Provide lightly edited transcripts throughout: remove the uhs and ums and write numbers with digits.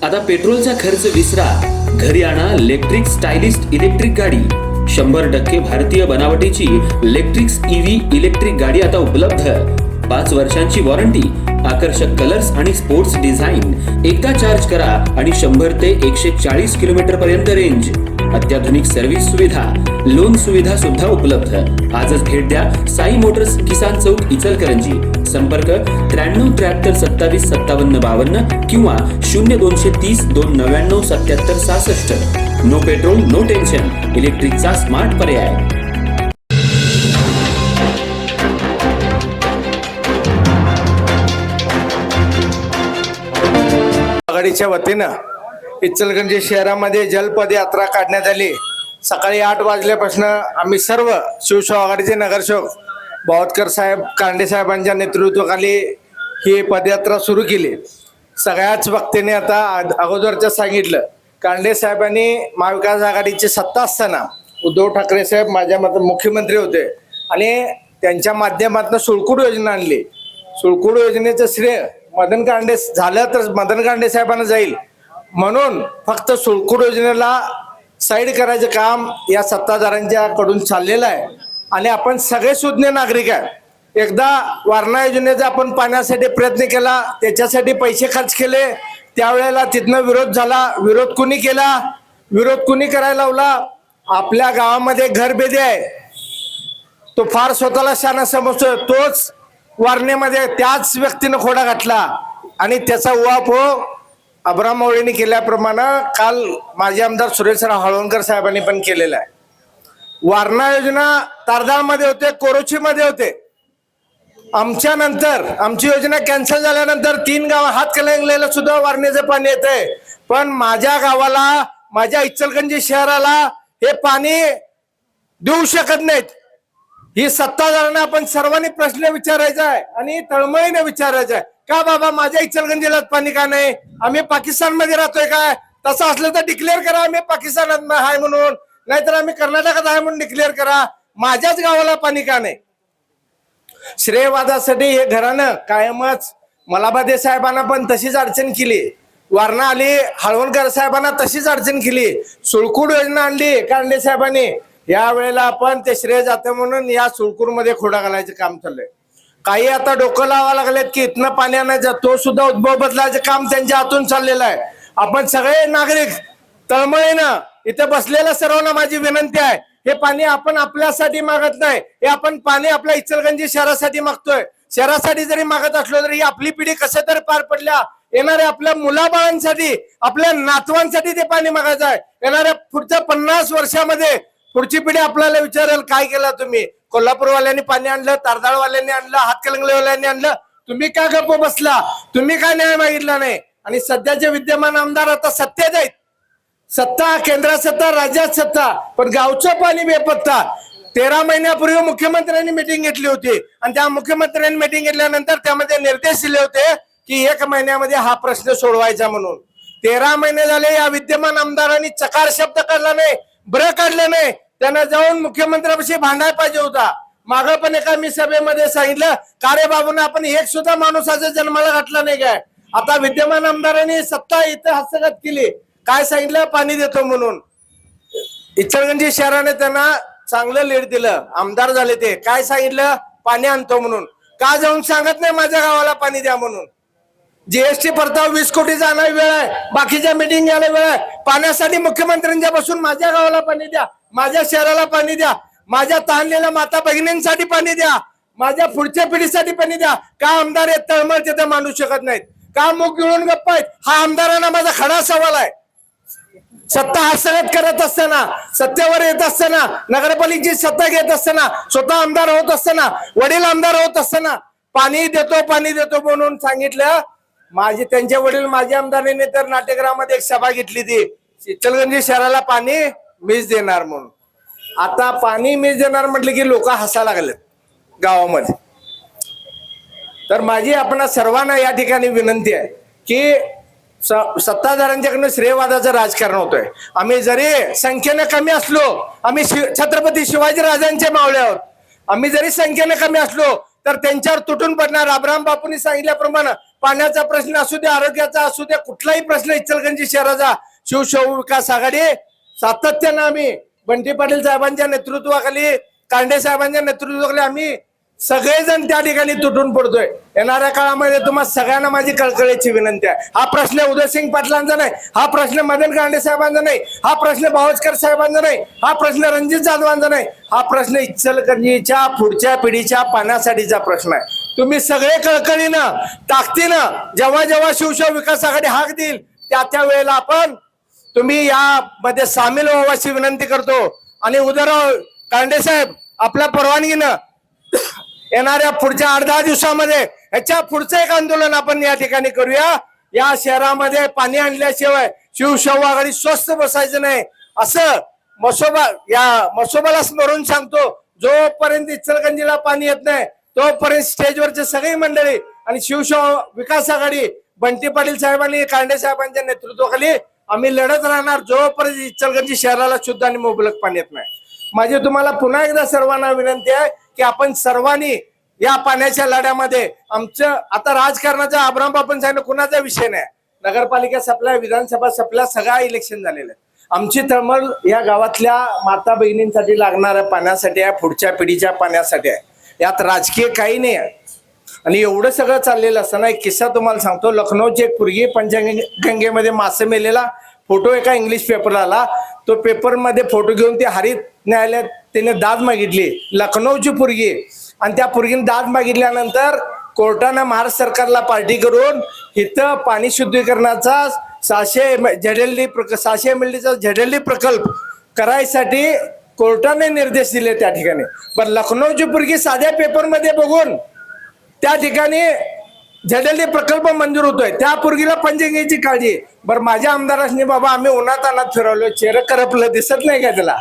आता पेट्रोलचा खर्च विसरा, घरी आणा इलेक्ट्रिक स्टायलिस्ट इलेक्ट्रिक गाडी. 100% भारतीय बनावटीची इलेक्ट्रिक्स ईव्ही इलेक्ट्रिक गाडी आता उपलब्ध. 5 वर्षांची वॉरंटी, आकर्षक कलर्स आणि स्पोर्ट्स डिझाईन. एकदा चार्ज करा आणि 100 ते 140 किलोमीटर पर्यंत रेंज. अत्याधुनिक सर्व्हिस सुविधा, लोन सुविधा सुद्धा उपलब्ध. आजच भेट द्या साई मोटर्स, किसान चौक, इचलकरंजी. संपर्क 93 73 27 57 52 किंवा 0230 299 77 66. नो पेट्रोल नो टेन्शन, इलेक्ट्रिकचा स्मार्ट पर्याय. आघाडीच्या वतीनं इचलकरंजी शहरामध्ये जलपद यात्रा काढण्यात आली. सकाळी 8 वाजल्यापासून आम्ही सर्व शिवसेना आघाडीचे नगरसेवक बावतकर साहेब, कांडे साहेबांच्या नेतृत्वाखाली ही पदयात्रा सुरू केली. सगळ्याच वक्त्यांनी आता अगोदरचं सांगितलं, कांडे साहेबांनी महाविकास आघाडीची सत्ता असताना उद्धव ठाकरे साहेब माझ्या मते मुख्यमंत्री होते आणि त्यांच्या माध्यमातून सुळकूड योजना आणली. सुळकूड योजनेचं श्रेय मदन कांडे झालं तर मदन कांडे साहेबांना जाईल, म्हणून फक्त सुळकूड योजनेला साईड करायचं काम या सत्ताधाऱ्यांच्या कडून चाललेलं आहे. आणि आपण सगळे सुज्ञ नागरिक आहे. एकदा वारणा योजनेचा आपण पाण्यासाठी प्रयत्न केला, त्याच्यासाठी पैसे खर्च केले, त्यावेळेला तिथनं विरोध झाला. विरोध कुणी केला? विरोध कुणी करायला लावला? आपल्या गावामध्ये घरबेदे आहे, तो फार स्वतःला शहाणा समजतो, तोच वारणेमध्ये त्याच व्यक्तीनं खोडा घातला आणि त्याचा उहापोह अब्राम मावळेंनी केल्याप्रमाणे काल माजी आमदार सुरेशराव हळवणकर साहेबांनी पण केलेला आहे. वारणा योजना तारदाळमध्ये होते, कोरोचीमध्ये होते. आमच्या नंतर आमची योजना कॅन्सल झाल्यानंतर 3 गाव हातकणंगलेला सुद्धा वारणेचं पाणी येतंय, पण माझ्या गावाला, माझ्या इचलकरंजी शहराला हे पाणी देऊ शकत नाहीत. ही सत्ताधाऱ्यांना आपण सर्वांनी प्रश्न विचारायचा आहे आणि तळमळीने विचारायचा आहे, का बाबा माझ्या इचलकरंजीला पाणी का नाही? आम्ही पाकिस्तानमध्ये राहतोय काय? तसं असलं तर डिक्लेअर करा आम्ही पाकिस्तानात आहे म्हणून, नाहीतर आम्ही कर्नाटकात आहे म्हणून डिक्लेअर करा. माझ्याच गावाला पाणी का नाही? श्रेयवादासाठी हे घरानं कायमच मलाबादे साहेबांना पण तशीच अडचण केली, वारणा आली हळवणकर साहेबांना तशीच अडचण केली, सुळकूड योजना आणली कांडे साहेबांनी. या वेळेला आपण ते श्रेय जातं म्हणून या सुळकूडमध्ये खोडा घालायचं काम चाललंय. काही आता डोकं लावा लागलेत की इथनं पाणी आणायचं, तो सुद्धा उद्भव बदलायचं काम त्यांच्या हातून चाललेलं आहे. आपण सगळे नागरिक तळमळीनं इथे बसलेल्या सर्वांना माझी विनंती आहे, हे पाणी आपण आपल्यासाठी मागत नाही, हे आपण पाणी आपल्या इचलकरंजी शहरासाठी मागतोय. शहरासाठी जरी मागत असलो तरी आपली पिढी कसं तर पार पडल्या, येणाऱ्या आपल्या मुलाबाळांसाठी, आपल्या नातवांसाठी ते पाणी मागायचं आहे. येणाऱ्या पुढच्या 50 वर्षामध्ये पुढची पिढी आपल्याला विचारेल, काय केलं तुम्ही? कोल्हापूरवाल्यांनी पाणी आणलं, तारदाळवाल्यांनी आणलं, हातकणंगलेवाल्यांनी आणलं, तुम्ही का गप्प बसला? तुम्ही काय न्याय मागितला नाही? आणि सध्याचे विद्यमान आमदार आता सत्तेत आहेत, सत्ता केंद्रात सत्ता, राज्यात सत्ता, पण गावचं पाणी बेपत्ता. 13 महिन्यापूर्वी मुख्यमंत्र्यांनी मिटिंग घेतली होती आणि त्या मुख्यमंत्र्यांनी मिटिंग घेतल्यानंतर त्यामध्ये निर्देश दिले होते की 1 महिन्यामध्ये हा प्रश्न सोडवायचा म्हणून. 13 महिने झाले या विद्यमान आमदारांनी चकार शब्द काढला नाही, ब्र काढलं नाही. त्यांना जाऊन मुख्यमंत्र्यांपाशी भांडायला पाहिजे होता. मागं पण एका मी सभेमध्ये सांगितलं, का रे बाबूंना आपण एक सुद्धा माणूसाचा जन्माला घातला नाही काय? आता विद्यमान आमदारांनी सत्ता इथं हस्तगत केली, काय सांगितलं? पाणी देतो म्हणून. इचलकरंजी शहराने त्यांना चांगलं लीड दिलं, आमदार झाले ते. काय सांगितलं? पाणी आणतो म्हणून. का जाऊन सांगत नाही माझ्या गावाला पाणी द्या म्हणून? जीएसटी परतावा 20 कोटीचा आणायला वेळ आहे, बाकीच्या मिटिंग घ्यायला वेळ आहे. पाण्यासाठी मुख्यमंत्र्यांच्या बसून माझ्या गावाला पाणी द्या, माझ्या शहराला पाणी द्या, माझ्या ताणलेल्या माता भगिनींसाठी पाणी द्या, माझ्या पुढच्या पिढीसाठी पाणी द्या. का आमदार आहेत तळमळ तिथे मांडू शकत नाहीत? का मुख गिळून गप्प आहेत? हा आमदारांना माझा खडा सवाल आहे. सत्ता हस्तगत करत असताना, सत्तेवर येत असताना, नगरपालिकेची सत्ता घेत असताना, स्वतः आमदार होत असताना, वडील आमदार होत असताना पाणी देतो म्हणून सांगितलं. माझे त्यांचे वडील माझे आमदारांनी तर नाट्यगृहामध्ये एक सभा घेतली, ती इचलकरंजी शहराला पाणी मीच देणार म्हणून. आता पाणी मीच देणार म्हटलं की लोक हसायला लागलेत गावामध्ये. तर माझी आपण सर्वांना या ठिकाणी विनंती आहे की सत्ताधाऱ्यांच्याकडून श्रेयवादाचं राजकारण होतोय. आम्ही जरी संख्येने कमी असलो, आम्ही छत्रपती शिवाजी राजांचे मावळे आहोत. आम्ही जरी संख्येने कमी असलो तर त्यांच्यावर तुटून पडणार. अब्राम बापूंनी सांगितल्याप्रमाणे पाण्याचा प्रश्न असू दे, आरोग्याचा असू दे, कुठलाही प्रश्न इचलकरंजी शहराचा शिवशाहू विकास आघाडी सातत्यानं आम्ही बंटी पाटील साहेबांच्या नेतृत्वाखाली, कांडे साहेबांच्या नेतृत्वाखाली आम्ही सगळेजण त्या ठिकाणी तुटून पडतोय. येणाऱ्या काळामध्ये तुम्हाला सगळ्यांना माझी कळकळीची विनंती आहे. हा प्रश्न उदयसिंग पाटलांचा नाही, हा प्रश्न मदन कांडे साहेबांचा नाही, हा प्रश्न भावचकर साहेबांचा नाही, हा प्रश्न रणजित जाधवांचा नाही, हा प्रश्न इचलकरंजीच्या पुढच्या पिढीच्या पाण्यासाठीचा प्रश्न आहे. तुम्ही सगळे कळकळीनं ताकदीनं जेव्हा जेव्हा शिवशाहू विकास आघाडी हाक देईल त्या वेळेला आपण तुम्ही यामध्ये सामील व्हावाची विनंती करतो. आणि उदयराव कांडे साहेब, आपल्या परवानगीनं येणाऱ्या पुढच्या 8-10 दिवसामध्ये ह्याच्या पुढचं एक आंदोलन आपण या ठिकाणी करूया. या शहरामध्ये पाणी आणल्याशिवाय शिवशाहू आघाडी स्वस्थ बसायचं नाही असं मसोबाला स्मरून सांगतो. जोपर्यंत इचलकरंजीला पाणी येत नाही तोपर्यंत स्टेजवरचे सगळी मंडळी आणि शिवशाहू विकास आघाडी बंटी पाटील साहेबांनी, कांडे साहेबांच्या नेतृत्वाखाली आम्ही लढत राहणार जोपर्यंत इचलकरंजी शहराला शुद्ध आणि मुबलक पाणी येत नाही. माझी तुम्हाला पुन्हा एकदा सर्वांना विनंती आहे की आपण सर्वांनी या पाण्याच्या लढ्यामध्ये आमचं आता राजकारणाचा आब्राम आपण सांगितलं कुणाचा विषय नाही. नगरपालिका सपल्या, विधानसभा सपल्या, सगळा इलेक्शन झालेलं आहे. आमची तळमळ या गावातल्या माता बहिणींसाठी लागणाऱ्या पाण्यासाठी आहे, पुढच्या पिढीच्या पाण्यासाठी आहे. यात राजकीय काही नाही आहे. आणि एवढं सगळं चाललेलं असताना एक किस्सा तुम्हाला सांगतो. लखनौची एक पोरगी पंचगंगेमध्ये मासे मेलेला फोटो एका इंग्लिश पेपरला आला. तो पेपरमध्ये फोटो घेऊन ते हरित न्यायालयात त्याने दाद मागितली, लखनौची पोरगी. आणि त्या पोरगीने दाद मागितल्यानंतर कोर्टानं महाराष्ट्र सरकारला पार्टी करून इथं पाणी शुद्धीकरणाचा 600 MLDचा झेडएलडी प्रकल्प करायसाठी कोर्टाने निर्देश दिले त्या ठिकाणी. पण लखनौची पोरगी साध्या पेपरमध्ये बघून त्या ठिकाणी झेडएलडी प्रकल्प मंजूर होतोय. त्या पोरगीला पंचगंगेची काळजी. बरं, माझ्या आमदारांनी बाबा आम्ही उन्हात अनात फिरवलो, चेहरा करपलं दिसत नाही का त्याला?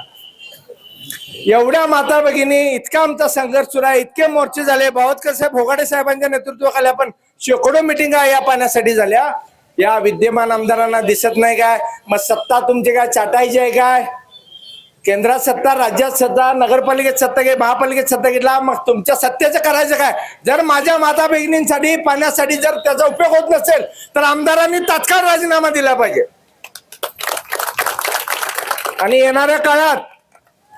एवढ्या माता भगिनी, इतका आमचा संघर्ष सुरू आहे, इतके मोर्चे झाले. भावतकर साहेब, भोगाडे साहेबांच्या नेतृत्वाखाली आपण शेकडो मिटिंगा या पाण्यासाठी झाल्या. या विद्यमान आमदारांना दिसत नाही काय? मग सत्ता तुमची काय चाटायची आहे काय? केंद्रात सत्ता, राज्यात सत्ता, नगरपालिकेत सत्ता घे, महापालिकेत सत्ता घेतला, मग तुमच्या सत्तेचं करायचं काय? जर माझ्या माता बहिणींसाठी पाण्यासाठी जर त्याचा उपयोग होत नसेल तर आमदारांनी तात्काळ राजीनामा दिला पाहिजे. आणि येणाऱ्या काळात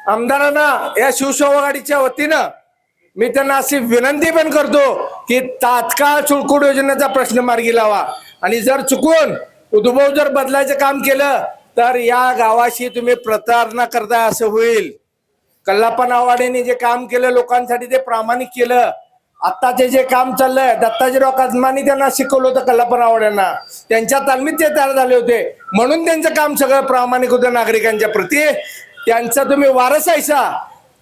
आमदारांना या शिवशाहू आघाडीच्या वतीनं मी त्यांना अशी विनंती पण करतो की तात्काळ चुळकूड योजनेचा प्रश्न मार्गी लावा. आणि जर चुकून उद्भव जर बदलायचं काम केलं तर या गावाशी तुम्ही प्रतारणा करता असं होईल. कल्लाप्पा नावाडेने जे काम केलं लोकांसाठी ते प्रामाणिक केलं. आत्ताचे जे काम चाललंय, दत्ताजीराव कदमांनी त्यांना शिकवलं होतं कल्लाप्पा नावाड्यांना, त्यांच्या तालमीत ते तयार झाले होते म्हणून त्यांचं काम सगळं प्रामाणिक होतं नागरिकांच्या प्रती. त्यांचा तुम्ही वारसायचा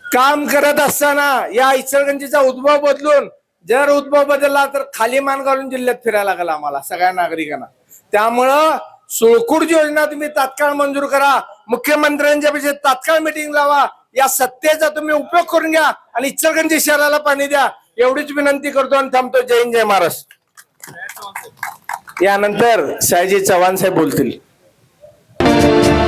काम करत असताना या इचलकरंजीचा उद्भव बदलून, जर उद्भव बदलला तर खाली मान घालून जिल्ह्यात फिरायला लागला आम्हाला सगळ्या नागरिकांना. त्यामुळं सुळकूड योजना तुम्ही तात्काळ मंजूर करा, मुख्यमंत्र्यांच्या पेक्षा तात्काळ मिटिंग लावा, या सत्तेचा तुम्ही उपयोग करून घ्या आणि इचलकरंजी शहराला पाणी द्या, एवढीच विनंती करतो आणि थांबतो. जय हिंद, जय महाराष्ट्र. यानंतर सयाजी चव्हाण साहेब बोलतील.